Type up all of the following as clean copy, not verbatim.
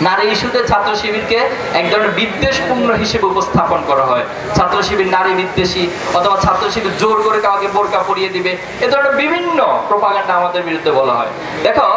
নারী ইস্যুতে ছাত্র শিবিরকে এক ধরনের বিদ্বেষপূর্ণ হিসেবে উপস্থাপন করা হয়। ছাত্র শিবির নারী বিদ্বেষী, অথবা ছাত্র শিবির জোর করে কাউকে বোরকা পরিয়ে দিবে, এ ধরনের বিভিন্ন প্রোপাগান্ডা আমাদের বিরুদ্ধে বলা হয়। দেখো,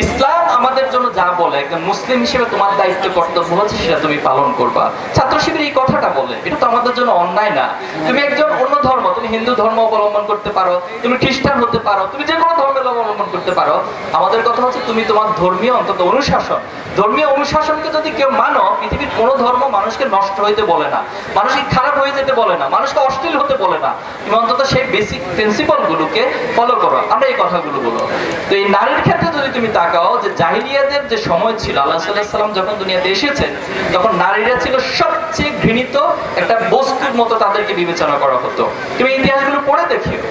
ইসলাম আমাদের জন্য যা বলে, একজন মুসলিম হিসেবে তোমার দায়িত্ব কর্তব্য হচ্ছে সেটা তুমি পালন করবা। ছাত্র শিবির এই কথাটা বলে, এটা তো আমাদের জন্য অন্যায় না। তুমি একজন অন্য ধর্ম, তুমি হিন্দু ধর্ম অবলম্বন করতে পারো, তুমি খ্রিস্টান হতে পারো, তুমি যে কোনো ধর্মের অবলম্বন করতে পারো। আমাদের কথা হচ্ছে তুমি তোমার ধর্মীয় অন্তত অনুশাসন, ধর্মীয় অনুশাসনকে যদি কেউ মানো, পৃথিবীর কোনো ধর্ম মানুষকে নষ্ট হইতে বলে না, মানুষকে খারাপ হয়ে যেতে বলে না, মানুষকে অশ্লীল হতে বলে না। তুমি অন্তত সেই বেসিক প্রিন্সিপাল গুলোকে ফলো করো। আমরা এই কথাগুলো বলো। তো এই নারীর ক্ষেত্রে যদি তুমি তাকাও, যে জাহিলিয়াতের যে সময় ছিল, আল্লাহ সাল্লাল্লাহু আলাইহি ওয়াসাল্লাম যখন দুনিয়াতে এসেছেন, তখন নারীরা ছিল সবচেয়ে ঘৃণিত একটা বস্তুর মতো, তাদেরকে বিবেচনা করা হতো। তুমি ইতিহাসগুলো পড়ে দেখিও।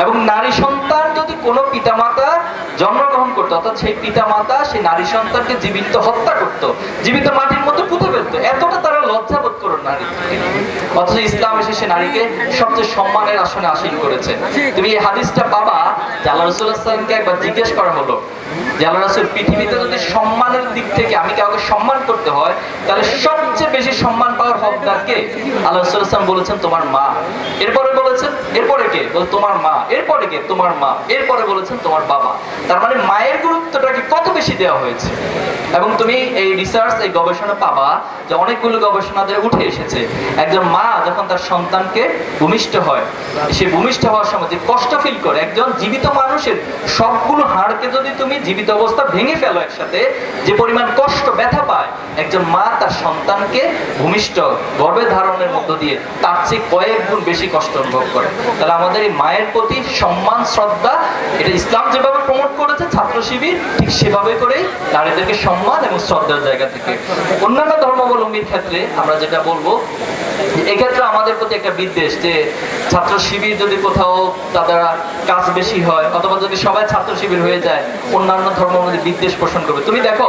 এবং নারী সন্তান যদি কোনো পিতামাতা জন্মগ্রহণ করতো, অর্থাৎ সেই পিতামাতা সেই নারী সন্তানকে জীবিত হত্যা করতো, জীবিত মাটির মতো পুঁতে ফেলতো, এতটা তারা লজ্জাবোধ করো নারী। অথচ ইসলাম এসে সে নারীকে সবচেয়ে সম্মানের আসনে আসীন করেছে। তুমি এই হাদিসটা পাবা যে আল্লাহ রাসূলুল্লাহ সাল্লাল্লাহু আলাইহি ওয়াসাল্লামকে একবার জিজ্ঞেস করা হলো যে আল্লাহ রাসূল, পৃথিবীতে যদি সম্মানের দিক থেকে আমি কাউকে সম্মান করতে হয়, তাহলে সবচেয়ে বেশি সম্মান পাওয়ার হকদার কে? আল্লাহ রাসূল সাল্লাল্লাহু আলাইহি ওয়াসাল্লাম বলেছেন তোমার মা। এরপরে বলেছেন এরপরে কে? বলে তোমার মা। এরপরে কে? তোমার মা। এরপরে বলেছেন তোমার বাবা। তার মানে মায়ের গুরুত্বটাকে কত বেশি দেওয়া হয়েছে। এবং তুমি এই রিসার্চ, এই গবেষণা পাবা যে অনেকগুলো গবেষণাতে উঠে এসেছে, একজন মা যখন তার সন্তানকে ভূমিষ্ঠ হয়, সে ভূমিষ্ঠ হওয়ার সময় যে কষ্ট ফিল করে, একজন জীবিত মানুষের সবগুলো হাড়কে যদি তুমি জীবিত অবস্থা ভেঙে ফেলো একসাথে, যে পরিমাণ কষ্ট ব্যথা পায় একজন মা তার সন্তানকে ভূমিষ্ঠ গর্ভে ধারণের মধ্য দিয়ে, তার চেয়ে কয়েক গুণ বেশি কষ্ট অনুভব করে। তাহলে আমাদের এই মায়ের প্রতি সম্মান, শ্রদ্ধা, এটা ইসলাম যেভাবে প্রমোট করেছে ছাত্র শিবির, ঠিক সেভাবে করেই নারীদেরকে সম্মান এবং শ্রদ্ধার জায়গা থেকে। অন্যান্য ধর্মাবলম্বীর ক্ষেত্রে আমরা যেটা বলবো, এক্ষেত্রে আমাদের প্রতি একটা বিদ্বেষ, যে ছাত্র শিবির যদি কোথাও তাদের কাজ বেশি হয়, অথবা যদি সবাই ছাত্র শিবির হয়ে যায়, অন্যান্য ধর্মের মধ্যে বিদ্বেষ পোষণ করবে। তুমি দেখো,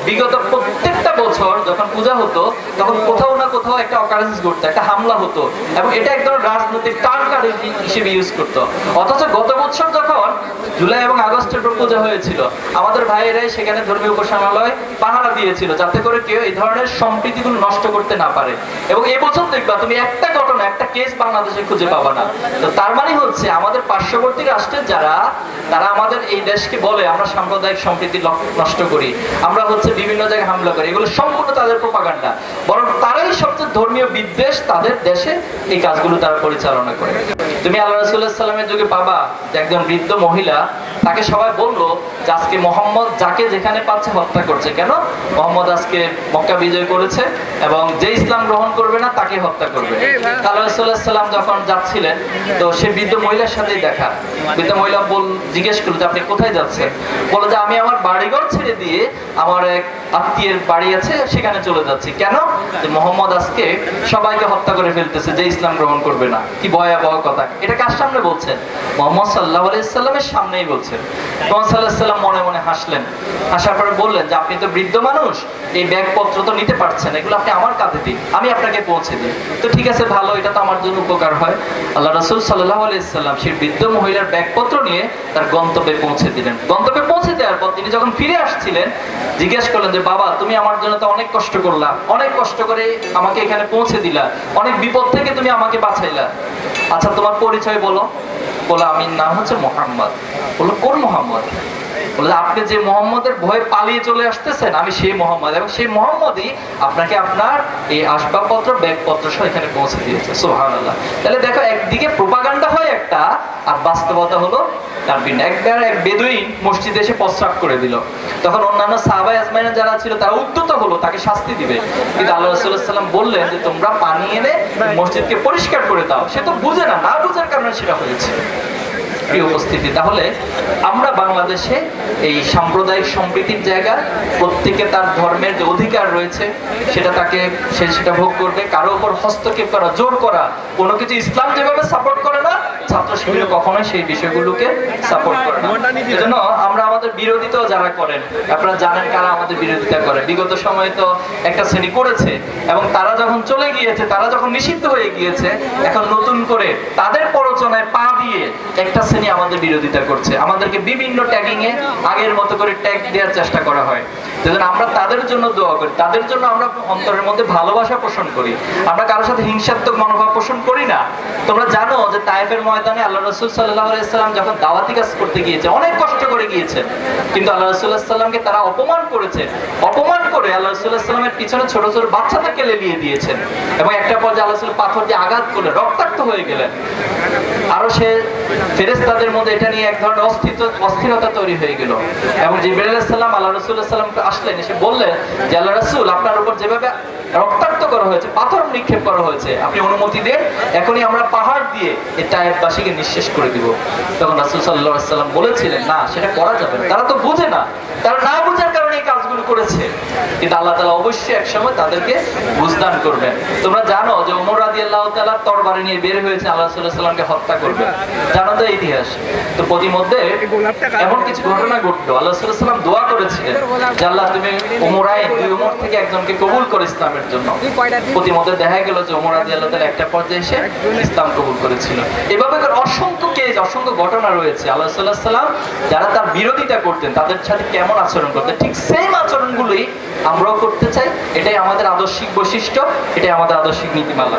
বিগত প্রত্যেকটা বছর যখন পূজা হতো, তখন কোথাও না কোথাও একটা অকারেন্স ঘটতো, একটা হামলা হতো, এবং এটা একদম রাজনৈতিক টার্গেট হিসেবে ইউজ করতো। অথচ গত বছর যখন জুলাই এবং আগস্টের পূজা হয়েছিল, আমাদের ভাইয়েরাই সেখানে ধর্মীয় উপাসনালয় পাহারা দিয়েছিল, যাতে করে কেউ এই ধরনের সম্প্রীতিগুলো নষ্ট করতে না পারে। এবং এবছর দেখবা তুমি একটা ঘটনা, একটা কেস বাংলাদেশে খুঁজে পাবা না। তো তার মানে হচ্ছে আমাদের পার্শ্ববর্তী রাষ্ট্রের যারা, তারা আমাদের এই দেশকে বলে আমরা সাম্প্রদায়িক সম্প্রীতি নষ্ট করি, আমরা হচ্ছে বিভিন্ন জায়গায় হামলা করি, এগুলো সম্পূর্ণ তাদের প্রোপাগান্ডা। বরং তারাই সবচেয়ে ধর্মীয় বিদ্বেষ, তাদের দেশে এই কাজগুলো তারা পরিচালনা করে। তুমি আল্লাহ রাসূলুল্লাহ সাল্লাল্লাহু আলাইহি ওয়াসাল্লামের যুগে পাবা যে একজন বৃদ্ধ মহিলা, তাকে সবাই বললো যে আজকে মোহাম্মদ যাকে যেখানে পাচ্ছে হত্যা করছে। কেন? মোহাম্মদ আজকে মক্কা বিজয় করেছে এবং যে ইসলাম গ্রহণ করবে না তাকে হত্যা করবে। আল্লাহ রাসূলুল্লাহ সাল্লাল্লাহু আলাইহি ওয়াসাল্লাম যখন যাচ্ছিলেন, তো সে বৃদ্ধ মহিলার সাথেই দেখা। বৃদ্ধ মহিলা জিজ্ঞেস করলো যে আপনি কোথায় যাচ্ছেন? বলে যে আমি আমার বাড়িঘর ছেড়ে দিয়ে আমার এক আত্মীয়ের বাড়ি আছে, সেখানে চলে যাচ্ছি। কেন? যে মোহাম্মদ আজকে সবাইকে হত্যা করে ফেলতেছে যে ইসলাম গ্রহণ করবে না। কি ভয়াবহ কথা! এটা কার সামনে বলছেন? মুহাম্মদ সাল্লাল্লাহু আলাইহি সাল্লামের সামনেই বলছেন। মুহাম্মদ সাল্লাল্লাহু আলাইহি সাল্লাম মনে মনে হাসলেন। হাসার পরে বললেন যে আপনি তো বৃদ্ধ মানুষ, এই ব্যাগপত্র তো নিতে পারছেন, এগুলো আপনি আমার কাঁধে দিন, আমি আপনাকে পৌঁছে দিই। তো ঠিক আছে, ভালো, এটা তো আমার জন্য উপকার হয়। আল্লাহ রাসূল সাল্লাল্লাহু আলাইহি সাল্লাম সেই বৃদ্ধ মহিলার ব্যাগপত্র নিয়ে তার গন্তব্যে পৌঁছে দিলেন। গন্তব্যে পৌঁছে দেওয়ার পর তিনি যখন ফিরে আসছিলেন, জিজ্ঞেস করলেন যে বাবা, তুমি আমার জন্য তো অনেক কষ্ট করলা, অনেক কষ্ট করে আমাকে এখানে পৌঁছে দিলা, অনেক বিপদ থেকে তুমি আমাকে বাঁচাইলা, আচ্ছা তোমার পরিচয় বলো। বলে আমি নাম হচ্ছে মোহাম্মদ। বললো কোন মোহাম্মদ? বলে আপনি যে মোহাম্মদের ভয়ে পালিয়ে চলে আসতেছেন, আমি সেই মোহাম্মদ, এবং সেই মোহাম্মদই আপনাকে আপনার এই আসবাবপত্র, ব্যাগপত্র সহ এখানে পৌঁছে দিয়েছে। সুবহানাল্লাহ। তাহলে দেখো, একদিকে প্রোপাগান্ডা হয় একটা, আর বাস্তবতা হলো তার ভিন্ন। একবার এক বেদুইন মসজিদে এসে প্রস্রাব করে দিল, তখন অন্যান্য সাহাবায়ে আজমাইন যারা ছিল তারা উদ্যত হলো তাকে শাস্তি দিবে। কিন্তু আল্লাহ রাসূলুল্লাহ সাল্লাল্লাহু আলাইহি ওয়াসাল্লাম বললেন যে তোমরা পানি এনে মসজিদকে পরিষ্কার করে দাও। সে তো বুঝে না, না বুঝার কারণে সেটা হয়েছে। প্রিয় উপস্থিতি, তাহলে আমরা বাংলাদেশে এই সাম্প্রদায়িক সম্প্রীতির জায়গা, প্রত্যেকে তার ধর্মের যে অধিকার রয়েছে সেটা তাকে সেটা ভোগ করবে। কারো উপর হস্তক্ষেপ করা, জোর করা, কোনো কিছু ইসলাম যেভাবে সাপোর্ট করে না, ছাত্র শিবির কখনোই সেই বিষয়গুলোকে সাপোর্ট করে না। এজন্য আমরা আমাদের বিরোধিতাও যারা করেন, আপনারা জানেন কারা আমাদের বিরোধিতা করে। বিগত সময়ে তো একটা শ্রেণী করেছে এবং তারা যখন চলে গিয়েছে, তারা যখন নিষিদ্ধ হয়ে গিয়েছে, এখন নতুন করে তাদের প্ররোচনায় পা দিয়ে একটা শ্রেণী আমাদের বিরোধিতা করছে। আমাদেরকে বিভিন্ন ট্যাগিং এ আগের মতো করে ট্যাগ দেওয়ার চেষ্টা করা হয়। সেজন্য আমরা তাদের জন্য দোয়া করি, তাদের জন্য আমরা অন্তরের মধ্যে ভালোবাসা পোষণ করি। আমরা কারোর সাথে হিংসাত্মক মনোভাব পোষণ করি না। তোমরা জানো যে তায়েফের ময়দানে আল্লাহ রাসূল সাল্লাল্লাহু আলাইহি সাল্লাম যখন দাওয়াতি কাজ করতে গিয়েছে, অনেক কষ্ট করে গিয়েছে, কিন্তু আল্লাহ রাসূল সাল্লাল্লাহু আলাইহি সাল্লামকে তারা অপমান করেছে। অপমান করে আল্লাহ রাসূল সাল্লাল্লাহু আলাইহি সাল্লামের পিছনে ছোট ছোট বাচ্চাদেরকে লেলিয়ে দিয়েছেন এবং একটা পর্যায়ে আল্লাহ রাসূল পাথর দিয়ে আঘাত করলে রক্তাক্ত হয়ে গেলেন। আরো সে ফেরেশতাদের মধ্যে এটা নিয়ে এক ধরনের অস্থিরতা তৈরি হয়ে গেল এবং জিবরাইল আলাইহিস সালাম আল্লাহ রাসূল সাল্লাল্লাহু আলাইহি সাল্লামকে আসলেন, এসে বললেন যে আল্লাহ রাসূল, আপনার উপর যেভাবে রক্তাক্ত করা হয়েছে, পাথর নিক্ষেপ করা হয়েছে, আপনি অনুমতি দেন, এখনই আমরা পাহাড় দিয়ে এই তায়েফবাসীকে নিঃশেষ করে দিব। তখন রাসূল সাল্লাল্লাহু আলাইহি সাল্লাম বলেছিলেন, না, সেটা করা যাবে না। তারা তো বুঝে না, তারা না বুঝার কারণে এই কাজগুলো করেছে, কিন্তু আল্লাহ তাআলা অবশ্যই একসময় তাদেরকে বুঝদান করবেন। তোমরা জানো যে ওমর রাদিয়াল্লাহু তাআলা তরবারি নিয়ে বের হয়েছে আল্লাহ রাসূল সাল্লাল্লাহু আলাইহি সাল্লামকে হত্যা করবে, জানো তো ইতিহাস। তো প্রতিমধ্যে এমন কিছু ঘটনা ঘটলো, আল্লাহ রাসূল সাল্লাল্লাহু আলাইহি সাল্লাম দোয়া করেছিলেন যে আল্লাহ, তুমি ওমরাইন, দুই ওমর থেকে একজনকে কবুল করো ইসলামের জন্য। প্রতিমধ্যে দেখা গেল যে ওমর রাদিয়াল্লাহু তাআলা একটা পর্যায়ে এসে ইসলাম কবুল করেছিল। এভাবে অসংখ্য কেস, অসংখ্য ঘটনা রয়েছে। আল্লাহ রাসূল সাল্লাল্লাহু আলাইহি সাল্লাম যারা তার বিরোধিতা করতেন, তাদের সাথে কেমন আচরণ করতেন, ঠিক সেম আচরণগুলোই আমরাও করতে চাই। এটাই আমাদের আদর্শিক বৈশিষ্ট্য, এটাই আমাদের আদর্শিক নীতিমালা।